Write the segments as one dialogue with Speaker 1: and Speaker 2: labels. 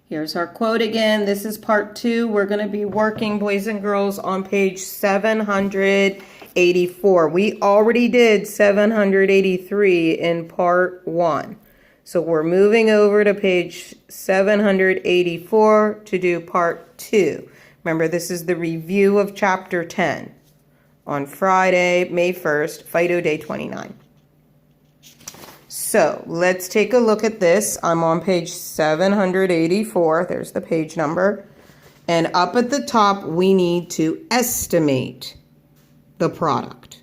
Speaker 1: Here's our quote again. This is part 2. We're going to be working, boys and girls, on page 784. We already did 783 in part 1. So we're moving over to page 784 to do part 2. Remember, this is the review of chapter 10 on Friday, May 1st, Fido Day 29. So let's take a look at this. I'm on page 784. There's the page number. And up at the top, we need to estimate the product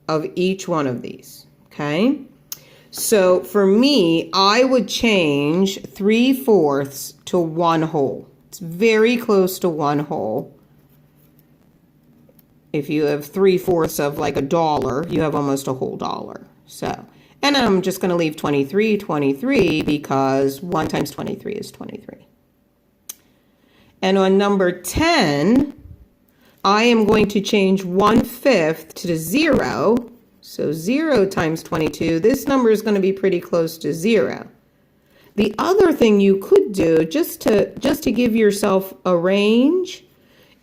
Speaker 1: of each one of these. Okay? So for me, I would change 3/4 to 1 whole. It's very close to 1 whole. If you have 3/4 of like $1, you have almost a whole dollar. So, and I'm just going to leave 23 because 1 times 23 is 23. And on number 10, I am going to change 1/5 to 0. So 0 times 22, this number is going to be pretty close to 0. The other thing you could do, just to give yourself a range,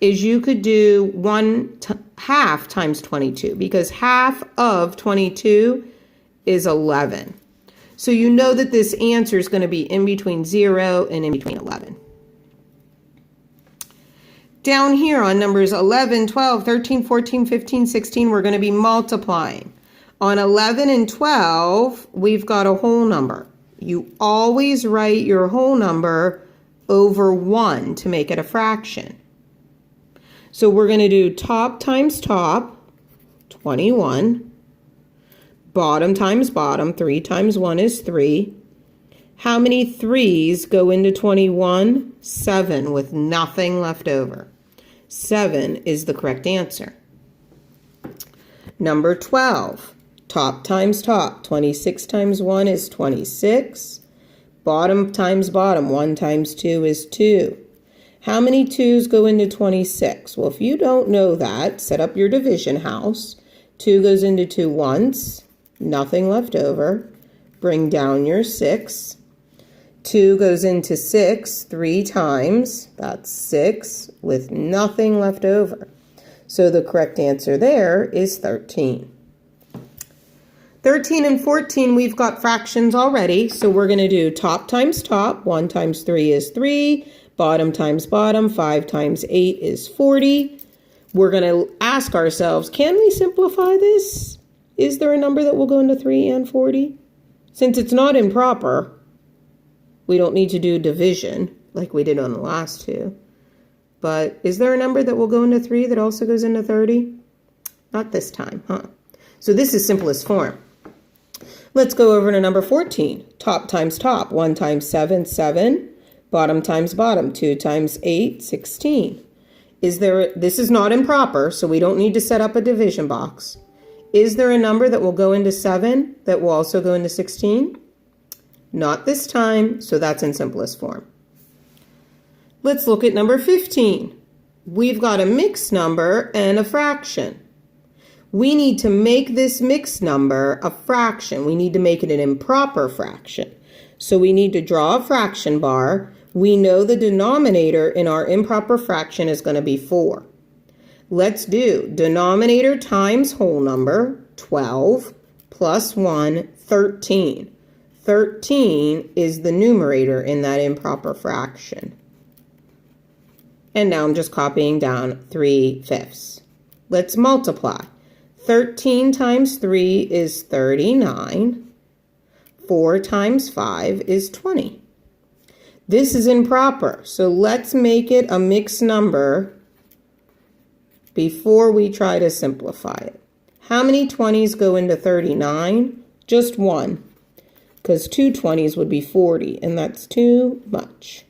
Speaker 1: is you could do 1/2 times 22, because half of 22 is 11. So you know that this answer is going to be in between 0 and in between 11. Down here on numbers 11, 12, 13, 14, 15, 16, we're going to be multiplying. On 11 and 12, we've got a whole number. You always write your whole number over 1 to make it a fraction. So we're going to do top times top, 21. Bottom times bottom, 3 times 1 is 3. How many 3's go into 21? 7, with nothing left over. 7 is the correct answer. Number 12, top times top, 26 times 1 is 26. Bottom times bottom, 1 times 2 is 2. How many 2's go into 26? Well, if you don't know that, set up your division house. 2 goes into 2 once. Nothing left over. Bring down your 6. 2 goes into 6 3 times. That's 6 with nothing left over. So the correct answer there is 13. 13 and 14, we've got fractions already. So we're going to do top times top. 1 times 3 is 3. Bottom times bottom. 5 times 8 is 40. We're going to ask ourselves, can we simplify this? Is there a number that will go into 3 and 40? Since it's not improper, we don't need to do division like we did on the last two. But is there a number that will go into 3 that also goes into 30? Not this time, huh? So this is simplest form. Let's go over to number 14. Top times top. 1 times 7, 7. Bottom times bottom. 2 times 8, 16. This is not improper, so we don't need to set up a division box. Is there a number that will go into 7 that will also go into 16? Not this time, so that's in simplest form. Let's look at number 15. We've got a mixed number and a fraction. We need to make this mixed number a fraction. We need to make it an improper fraction. So we need to draw a fraction bar. We know the denominator in our improper fraction is going to be 4. Let's do denominator times whole number, 12, plus 1, 13. 13 is the numerator in that improper fraction. And now I'm just copying down 3/5. Let's multiply. 13 times 3 is 39. 4 times 5 is 20. This is improper, so let's make it a mixed number before we try to simplify it. How many 20's go into 39? Just 1, because 2 20's would be 40, and that's too much.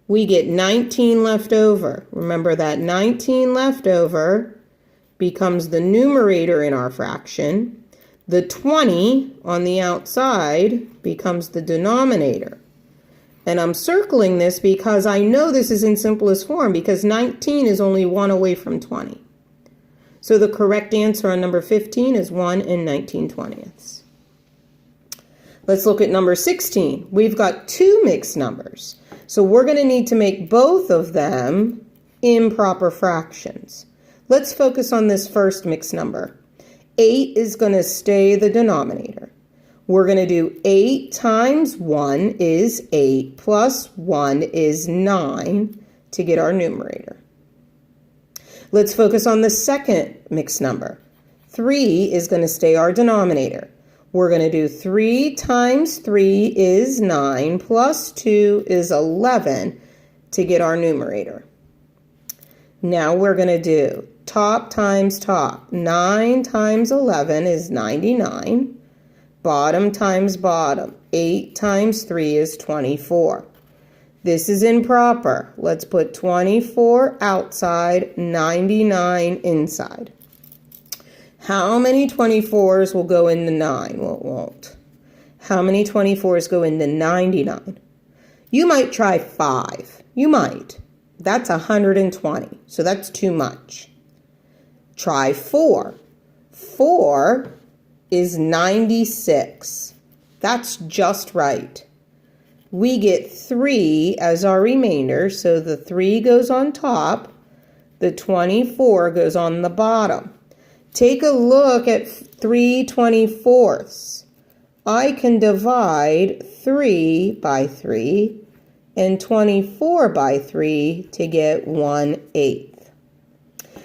Speaker 1: We get 19 left over. Remember that 19 left over becomes the numerator in our fraction. The 20 on the outside becomes the denominator. And I'm circling this because I know this is in simplest form, because 19 is only 1 away from 20. So the correct answer on number 15 is 1 and 19/20. Let's look at number 16. We've got two mixed numbers. So we're going to need to make both of them improper fractions. Let's focus on this first mixed number. 8 is going to stay the denominator. We're going to do 8 times 1 is 8 plus 1 is 9 to get our numerator. Let's focus on the second mixed number. 3 is going to stay our denominator. We're going to do 3 times 3 is 9 plus 2 is 11 to get our numerator. Now we're going to do top times top. 9 times 11 is 99. Bottom times bottom. 8 times 3 is 24. This is improper. Let's put 24 outside, 99 inside. How many 24s will go into 9? Well, it won't. How many 24s go into 99? You might try 5. You might. That's 120. So that's too much. Try 4. 4 is 96. That's just right. We get 3 as our remainder, so the 3 goes on top, the 24 goes on the bottom. Take a look at 3 24ths. I can divide 3 by 3 and 24 by 3 to get 1/8.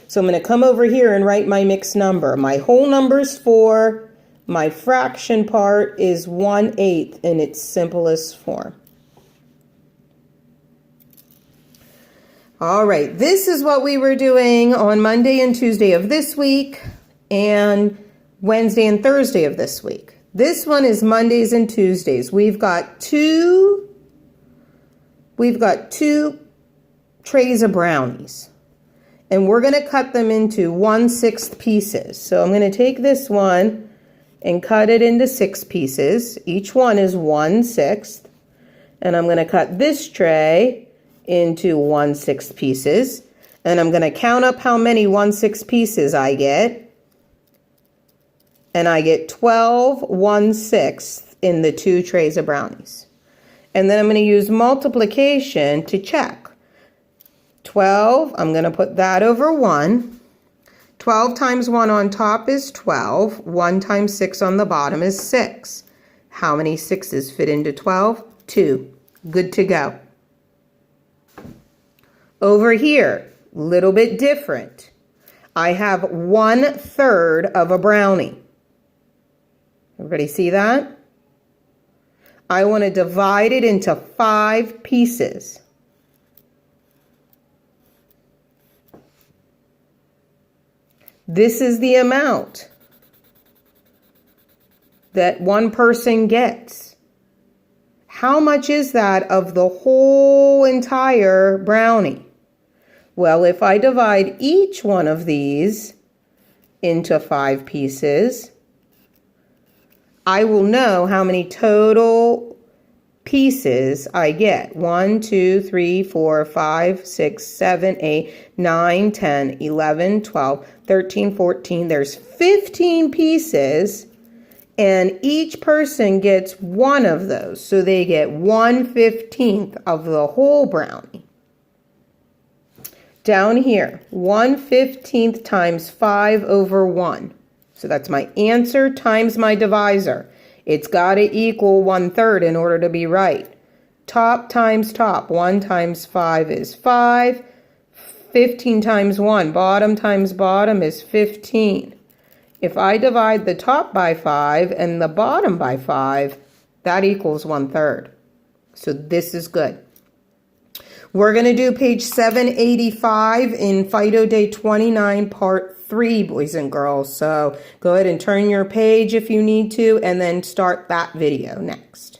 Speaker 1: So I'm going to come over here and write my mixed number. My whole number is 4. My fraction part is 1/8 in its simplest form. All right, this is what we were doing on Monday and Tuesday of this week and Wednesday and Thursday of this week. This one is Mondays and Tuesdays. We've got two trays of brownies. And we're going to cut them into 1/6 pieces. So I'm going to take this one and cut it into 6 pieces. Each one is 1/6. And I'm going to cut this tray into 1/6 pieces. And I'm going to count up how many 1/6 pieces I get. And I get 12 1/6 in the 2 trays of brownies. And then I'm going to use multiplication to check. 12, I'm going to put that over 1. 12 times 1 on top is 12. 1 times 6 on the bottom is 6. How many 6s fit into 12? 2. Good to go. Over here, little bit different. I have 1/3 of a brownie. Everybody see that? I want to divide it into 5 pieces. This is the amount that one person gets. How much is that of the whole entire brownie? Well, if I divide each one of these into 5 pieces, I will know how many total pieces I get. 1, 2, 3, 4, 5, 6, 7, 8, 9, 10, 11, 12, 13, 14. There's 15 pieces, and each person gets one of those. So they get 1/15 of the whole brownie. Down here, 1/15 times 5 over 1. So that's my answer times my divisor. It's got to equal 1/3 in order to be right. Top times top. 1 times 5 is 5. 15 times 1. Bottom times bottom is 15. If I divide the top by 5 and the bottom by 5, that equals 1/3. So this is good. We're going to do page 785 in Fido Day 29, Part 3, boys and girls. So go ahead and turn your page if you need to, and then start that video next.